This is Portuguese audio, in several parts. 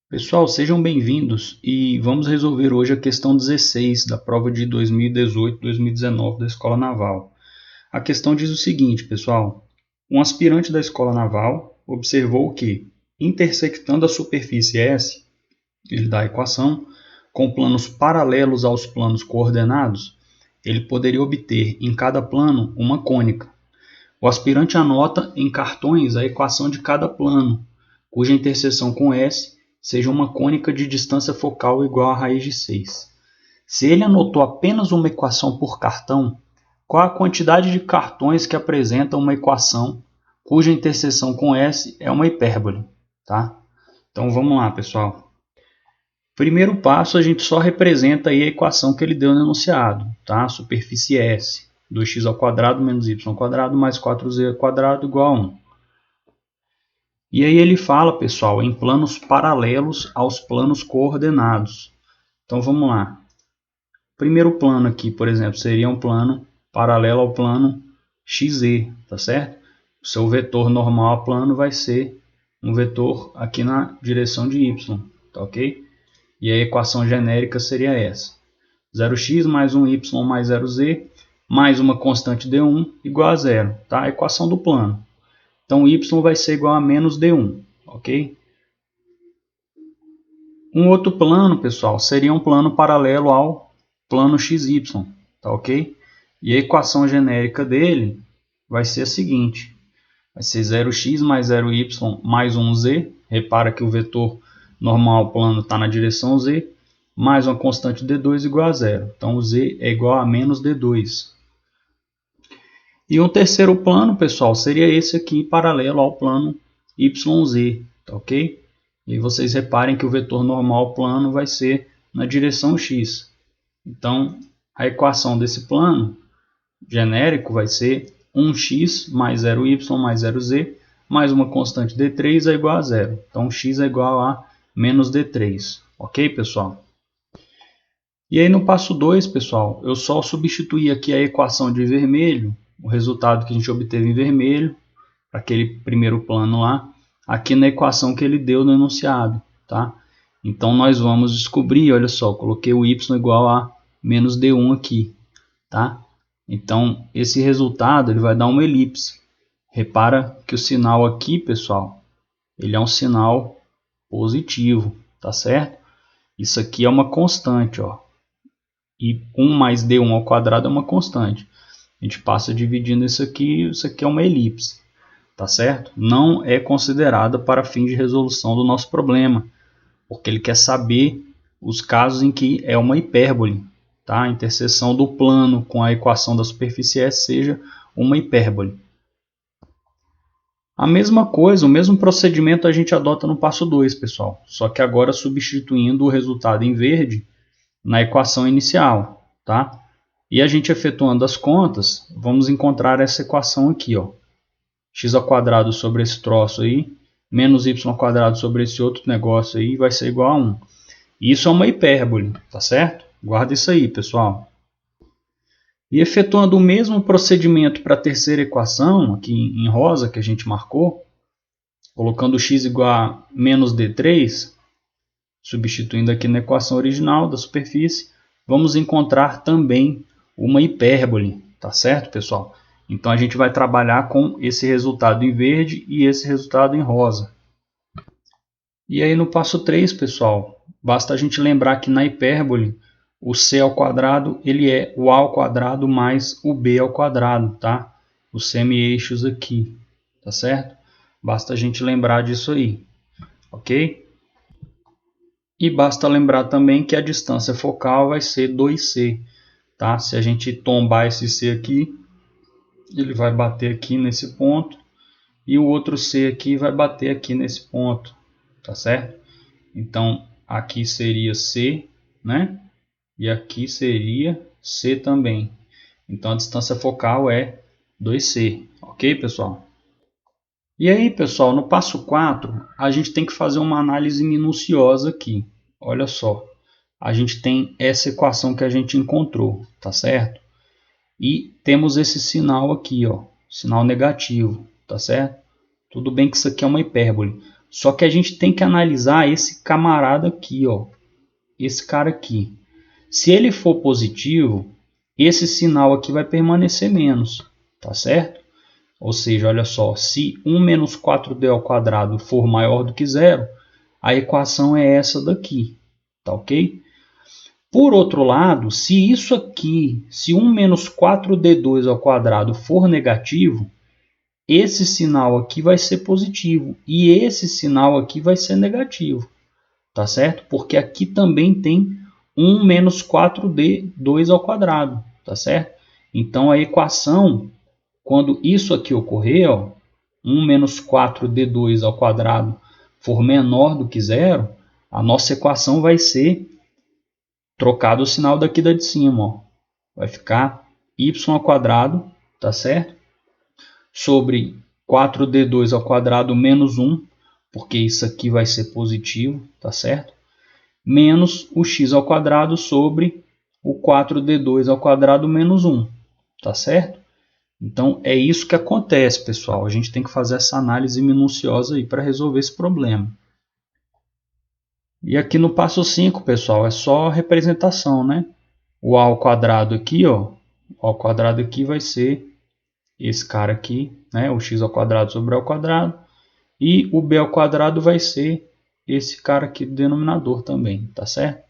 Pessoal, sejam bem-vindos e vamos resolver hoje a questão 16 da prova de 2018-2019 da Escola Naval. A questão diz o seguinte, pessoal: um aspirante da Escola Naval observou que, intersectando a superfície S, ele dá a equação, com planos paralelos aos planos coordenados, ele poderia obter em cada plano uma cônica. O aspirante anota em cartões a equação de cada plano, cuja interseção com S seja uma cônica de distância focal igual a raiz de 6. Se ele anotou apenas uma equação por cartão, qual a quantidade de cartões que apresentam uma equação cuja interseção com S é uma hipérbole? Tá? Então vamos lá, pessoal. Primeiro passo, a gente só representa aí a equação que ele deu no enunciado, tá? Superfície S, 2x² menos y² mais 4z² igual a 1. E aí ele fala, pessoal, em planos paralelos aos planos coordenados. Então vamos lá. O primeiro plano aqui, por exemplo, seria um plano paralelo ao plano XZ, tá certo? O seu vetor normal a plano vai ser um vetor aqui na direção de y, tá ok? E a equação genérica seria essa: 0x mais 1y mais 0z mais uma constante d1 igual a 0, tá? A equação do plano. Então y vai ser igual a menos d1, ok? Um outro plano, pessoal, seria um plano paralelo ao plano XY, tá ok? E a equação genérica dele vai ser a seguinte: vai ser 0x mais 0y mais 1z, repara que o vetor normal plano está na direção z, mais uma constante d2 igual a 0. Então o z é igual a menos d2. E um terceiro plano, pessoal, seria esse aqui, paralelo ao plano YZ, tá ok? E vocês reparem que o vetor normal plano vai ser na direção x. Então, a equação desse plano genérico vai ser 1x mais 0y mais 0z mais uma constante d3 é igual a 0. Então, x é igual a menos d3. Ok, pessoal? E aí no passo 2, pessoal, eu só substituí aqui a equação de vermelho, o resultado que a gente obteve em vermelho, para aquele primeiro plano lá, aqui na equação que ele deu no enunciado, tá? Então nós vamos descobrir, olha só, coloquei o y igual a menos d1 aqui, tá? Então esse resultado ele vai dar uma elipse. Repara que o sinal aqui, pessoal, ele é um sinal positivo, tá certo? Isso aqui é uma constante, ó. E 1 mais d1 ao quadrado é uma constante. A gente passa dividindo isso aqui é uma elipse, tá certo? Não é considerada para fins de resolução do nosso problema, porque ele quer saber os casos em que é uma hipérbole, tá? A interseção do plano com a equação da superfície S seja uma hipérbole. A mesma coisa, o mesmo procedimento a gente adota no passo 2, pessoal, só que agora substituindo o resultado em verde na equação inicial, tá? E a gente efetuando as contas, vamos encontrar essa equação aqui, ó. x² sobre esse troço aí, menos y² sobre esse outro negócio aí, vai ser igual a 1. Isso é uma hipérbole, tá certo? Guarda isso aí, pessoal. E efetuando o mesmo procedimento para a terceira equação, aqui em rosa, que a gente marcou, colocando x igual a menos d3, substituindo aqui na equação original da superfície, vamos encontrar também uma hipérbole, tá certo, pessoal? Então a gente vai trabalhar com esse resultado em verde e esse resultado em rosa. E aí no passo 3, pessoal, basta a gente lembrar que na hipérbole o c ao quadrado ele é o a ao quadrado mais o b ao quadrado, tá? Os semi-eixos aqui, tá certo? Basta a gente lembrar disso aí, ok? E basta lembrar também que a distância focal vai ser 2c, tá? Se a gente tombar esse c aqui, ele vai bater aqui nesse ponto, e o outro c aqui vai bater aqui nesse ponto, tá certo? Então, aqui seria c, né? E aqui seria c também. Então, a distância focal é 2c, ok, pessoal? E aí, pessoal, no passo 4, a gente tem que fazer uma análise minuciosa aqui. Olha só, a gente tem essa equação que a gente encontrou, tá certo? E temos esse sinal aqui, ó, sinal negativo, tá certo? Tudo bem que isso aqui é uma hipérbole, Só que a gente tem que analisar esse camarada aqui, ó, esse cara aqui. Se ele for positivo, esse sinal aqui vai permanecer menos, tá certo? Ou seja, olha só, se 1 menos 4d ao quadrado for maior do que zero, a equação é essa daqui, tá ok? Por outro lado, se isso aqui, se 1 menos 4d2 ao quadrado for negativo, esse sinal aqui vai ser positivo e esse sinal aqui vai ser negativo, tá certo? Porque aqui também tem 1 menos 4d2 ao quadrado, tá certo? Então a equação, quando isso aqui ocorrer, ó, 1 menos 4d2 ao quadrado for menor do que zero, a nossa equação vai ser trocado o sinal daqui da de cima, ó. Vai ficar y ao quadrado, tá certo? Sobre 4d2 ao quadrado menos 1, porque isso aqui vai ser positivo, tá certo? Menos o x ao quadrado sobre o 4d2 ao quadrado menos 1, tá certo? Então é isso que acontece, pessoal. A gente tem que fazer essa análise minuciosa aí para resolver esse problema. E aqui no passo 5, pessoal, é só representação, né? O a ao quadrado aqui, ó, o ao quadrado aqui vai ser esse cara aqui, né? O x ao quadrado sobre o ao quadrado. E o b ao quadrado vai ser esse cara aqui do denominador também, tá certo?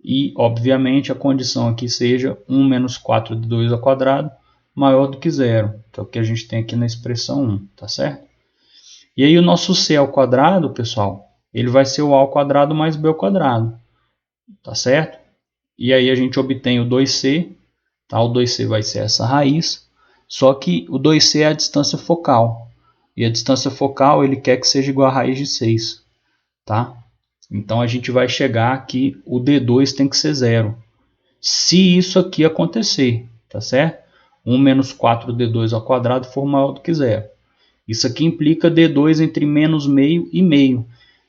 E, obviamente, a condição aqui seja 1 menos 4d2 ao quadrado maior do que zero, que é o que a gente tem aqui na expressão 1, tá certo? E aí o nosso c ao quadrado, pessoal, ele vai ser o a ao quadrado mais b ao quadrado, tá certo? E aí a gente obtém o 2c, tá? O 2c vai ser essa raiz, só que o 2c é a distância focal. E a distância focal ele quer que seja igual a raiz de 6, tá? Então a gente vai chegar que o d2 tem que ser zero. Se isso aqui acontecer, tá certo? 1 menos 4d2 ao quadrado for maior do que zero. Isso aqui implica d2 entre menos meio e meio.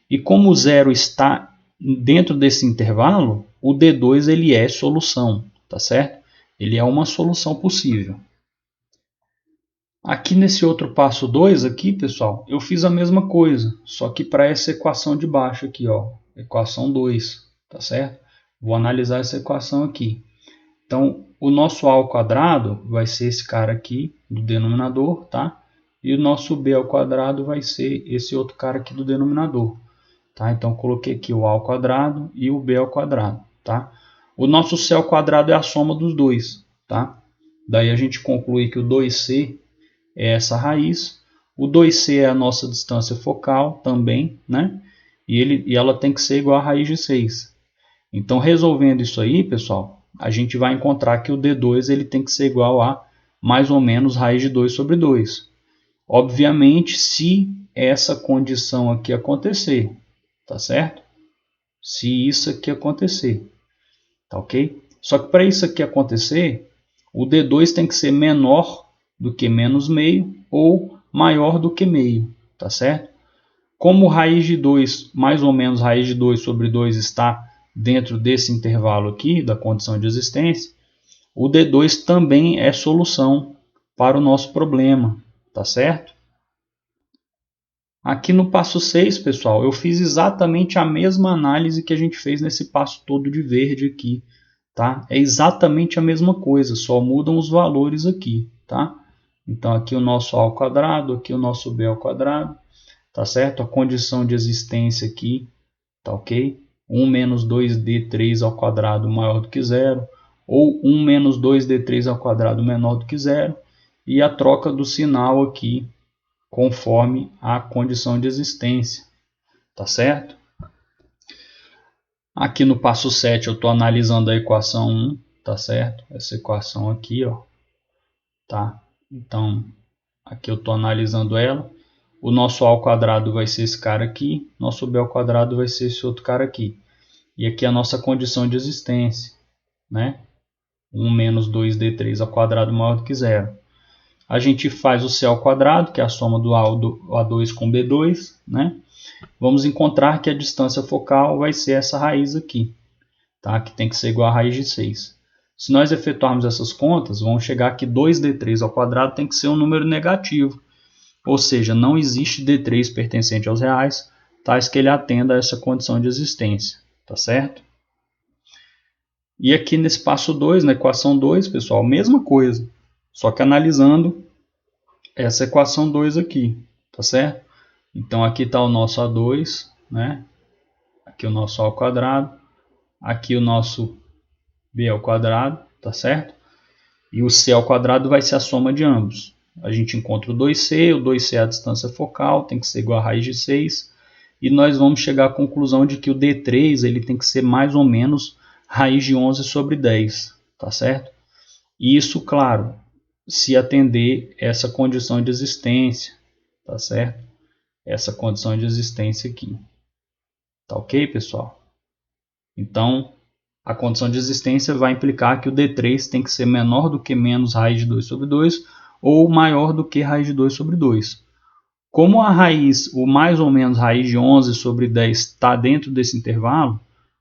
E como o zero está dentro desse intervalo, o d2 ele é solução, tá certo? Ele é uma solução possível. Aqui nesse outro passo 2 aqui, pessoal, eu fiz a mesma coisa, só que para essa equação de baixo aqui, ó, equação 2, tá certo? Vou analisar essa equação aqui. Então, o nosso a ao quadrado vai ser esse cara aqui do denominador, tá? E o nosso b ao quadrado vai ser esse outro cara aqui do denominador, tá? Então, coloquei aqui o a ao quadrado e o b ao quadrado, tá? O nosso c ao quadrado é a soma dos dois, tá? Daí a gente conclui que o 2c é essa raiz, o 2c é a nossa distância focal também, né? E ela tem que ser igual a raiz de 6. Então, resolvendo isso aí, pessoal, a gente vai encontrar que o d2 ele tem que ser igual a mais ou menos raiz de 2 sobre 2. Obviamente, se essa condição aqui acontecer, tá certo? Se isso aqui acontecer, tá ok? Só que para isso aqui acontecer, o d2 tem que ser menor do que menos meio ou maior do que meio, tá certo? Como raiz de 2, mais ou menos raiz de 2 sobre 2 está dentro desse intervalo aqui, da condição de existência, o D2 também é solução para o nosso problema, tá certo? Aqui no passo 6, pessoal, eu fiz exatamente a mesma análise que a gente fez nesse passo todo de verde aqui, tá? É exatamente a mesma coisa, só mudam os valores aqui, tá? Então aqui o nosso a ao quadrado, aqui o nosso b ao quadrado, tá certo? A condição de existência aqui, tá ok? 1 menos 2d3 ao quadrado maior do que zero, ou 1 menos 2d3 ao quadrado menor do que zero, e a troca do sinal aqui, conforme a condição de existência, tá certo? Aqui no passo 7 eu estou analisando a equação 1, tá certo? Essa equação aqui, ó, tá? Então, aqui eu estou analisando ela. O nosso a ao quadrado vai ser esse cara aqui, nosso b ao quadrado vai ser esse outro cara aqui. E aqui a nossa condição de existência, né? 1 menos 2d3 ao quadrado maior do que zero. A gente faz o c ao quadrado, que é a soma do a2 com b2, né? Vamos encontrar que a distância focal vai ser essa raiz aqui, tá? Que tem que ser igual a raiz de 6. Se nós efetuarmos essas contas, vamos chegar que 2d3 ao quadrado tem que ser um número negativo. ou seja, não existe D3 pertencente aos reais, tais que ele atenda a essa condição de existência, tá certo? E aqui nesse passo 2, na equação 2, pessoal, mesma coisa, só que analisando essa equação 2 aqui, tá certo? Então aqui está o nosso A2, né? Aqui o nosso A ao quadrado, aqui o nosso B ao quadrado, tá certo? E o C ao quadrado vai ser a soma de ambos. A gente encontra o 2C, o 2C é a distância focal, tem que ser igual a raiz de 6, e nós vamos chegar à conclusão de que o D3 ele tem que ser mais ou menos raiz de 11 sobre 10, tá certo? E isso, claro, se atender essa condição de existência, tá certo? Essa condição de existência aqui. Tá ok, pessoal? Então, a condição de existência vai implicar que o D3 tem que ser menor do que menos raiz de 2 sobre 2 ou maior do que raiz de 2 sobre 2. Como a raiz, o mais ou menos raiz de 11 sobre 10 está dentro desse intervalo,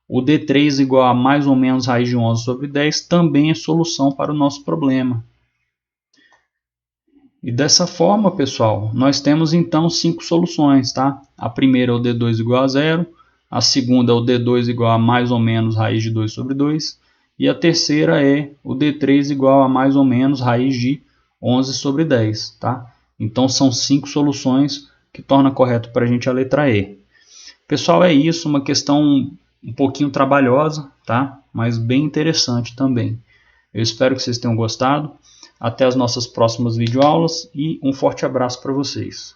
o D3 igual a mais ou menos raiz de 11 sobre 10 também é solução para o nosso problema. E dessa forma, pessoal, nós temos então 5 soluções, tá? A primeira é o D2 igual a 0, a segunda é o D2 igual a mais ou menos raiz de 2 sobre 2, e a terceira é o D3 igual a mais ou menos raiz de 11 sobre 10, tá? Então são 5 soluções que torna correto para a gente a letra E. Pessoal, é isso, uma questão um pouquinho trabalhosa, tá? Mas bem interessante também. Eu espero que vocês tenham gostado. Até as nossas próximas videoaulas e um forte abraço para vocês.